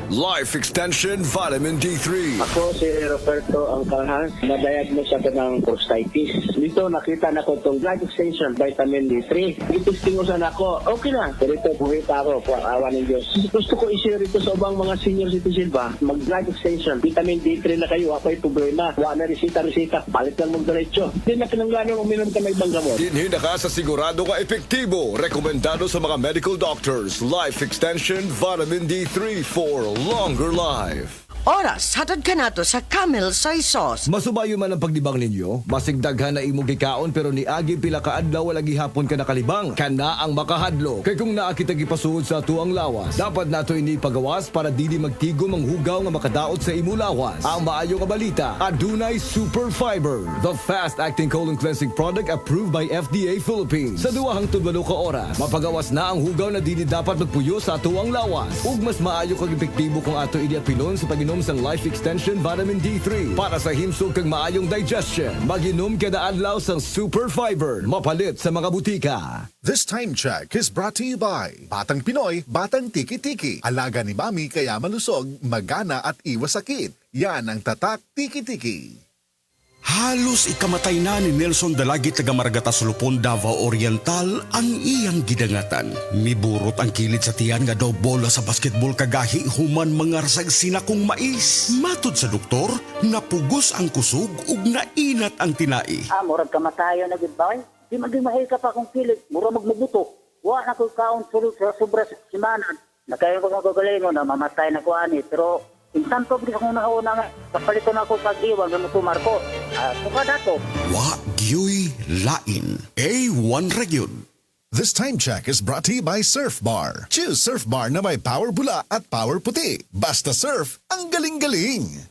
Life Extension Vitamin D3. Ako si Roberto Angkalhan, na-diagnose ako ng prostatitis. Dito nakita na ko itong Life Extension Vitamin D3. Itistingusan ako, okay na. Pero ito, buhita ako, awa ng Diyos. Gusto ko i-share ito sa ubang mga senior citizen ba? Mag-Life Extension, Vitamin D3 na kayo, ako'y problema. Wala na resita, palit lang mong diretso. Hindi na kinangganon uminom ka ng ibang gamot. Dinhi na ka sa sigurado ka epektibo. Rekomendado sa mga medical doctors. Life Extension Vitamin D3 for longer life. Oras, hatod ka nato sa Camel Soy Sauce. Masubayo man ang pagdibang ninyo, masigdaghan na imong gikaon pero ni agi pila ka adlaw wala gihapon ka nakalibang. Kana ang makahadlo. Kay kung naa kita gipasuod sa tuang lawas, dapat nato ini pagawas para dili magtigom ang hugaw nga makadaot sa imo lawas. Ang maayo nga balita, adunay super fiber, the fast-acting colon cleansing product approved by FDA Philippines. Sa 2 hangtod 8 ka oras, mapagawas na ang hugaw na dili dapat magpuyo sa tuang lawas. Ug mas maayo kag epektibo kung ato ini apilon sa pag-inom sang Life Extension Vitamin D3 para sa himsog kag maayong digestion. Mag-inom kada adlaw sang super fiber, mapalit sa mga butika. This time check is brought to you by Batang Pinoy, Batang Tiki-Tiki. Alaga ni Mami kaya malusog, magana at iwas sakit. Yan ang tatak Tiki-Tiki. Halos ikamatay na ni Nelson Dalagi taga Maragatas Lupon, Davao Oriental ang iyang gidangatan. Miburot ang kilid sa tiyan nga daw bola sa basketball kagahi human mangarsag sinakong mais. Matod sa doktor, napugos ang kusog ug nainat ang tinai. Murag kamatayo na gid ba? Di magdimahay ka pa kung kilid, mura magmabuto. Wa na ko kaon sulod sa sobra sa simana. Nakayo ko magagalingon na mamatay na ko ani, pero insan po di akong nauna nga. Kapalito na ako pag-iwan ng tumar ko. Suka dato. Wa gyuy lain. A1 Region. This time check is brought to you by Surf Bar. Choose Surf Bar na may power bula at power puti. Basta surf, ang galing-galing.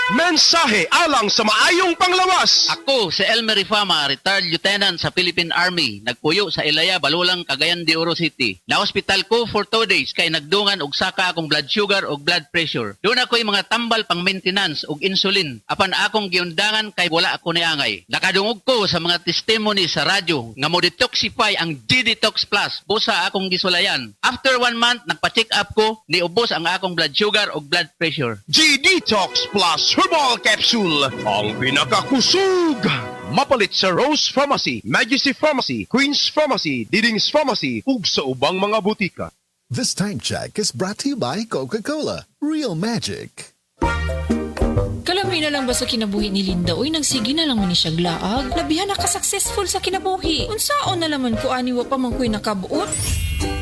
Mensahe alang sa maayong panglawas. Ako si Elmer Rifama, retired lieutenant sa Philippine Army. Nagpuyo sa Ilaya, Balulang, Cagayan de Oro City. Na-hospital ko for 2 days kay nagdungan og saka akong blood sugar og blood pressure. Doon ako'y mga tambal pang maintenance og insulin. Apan akong giundangan kay wala ako niangay. Nakadungog ko sa mga testimony sa radyo nga mo detoxify ang D-Detox Plus. Busa akong gisulayan. After 1 month, nagpa-check up ko, niubos ang akong blood sugar og blood pressure. G-Detox Plus Herbal Capsule, ang pinakakusog. Mapalit sa Rose Pharmacy, Majesty Pharmacy, Queen's Pharmacy, Diding's Pharmacy, ug sa ubang mga butika. This time check is brought to you by Coca-Cola. Real magic. Kalamay na lang ba sa kinabuhi ni Linda? Uy, nagsige na lang man ni siya glaag. Labihan na ka-successful sa kinabuhi. Unsaon na laman ko aniwa pa man ko'y nakabuot?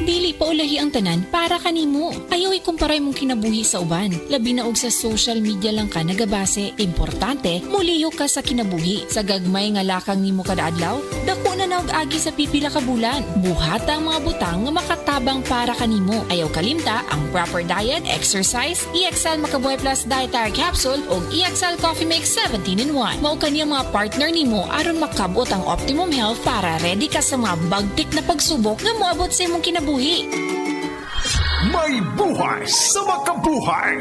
Dili pa ulahi ang tanan para kanimo. Ayaw ikumparay mong kinabuhi sa uban. Labi na og sa social media lang ka nagabase. Importante, muliyo ka sa kinabuhi. Sa gagmay nga lakang nimo kada adlaw, dako na og agi sa pipila ka bulan. Buhata ang mga butang nga makatabang para kanimo. Ayaw kalimta ang proper diet, exercise, EXL Makabuhay Plus Dietary Capsule ug EXL Coffee Mix 17-in-1. Mao kaniya mga partner nimo aron makabot ang optimum health para ready ka sa mga bagtik na pagsubok nga moabot sa imong kinabuhi. May buhay sa makabuhay.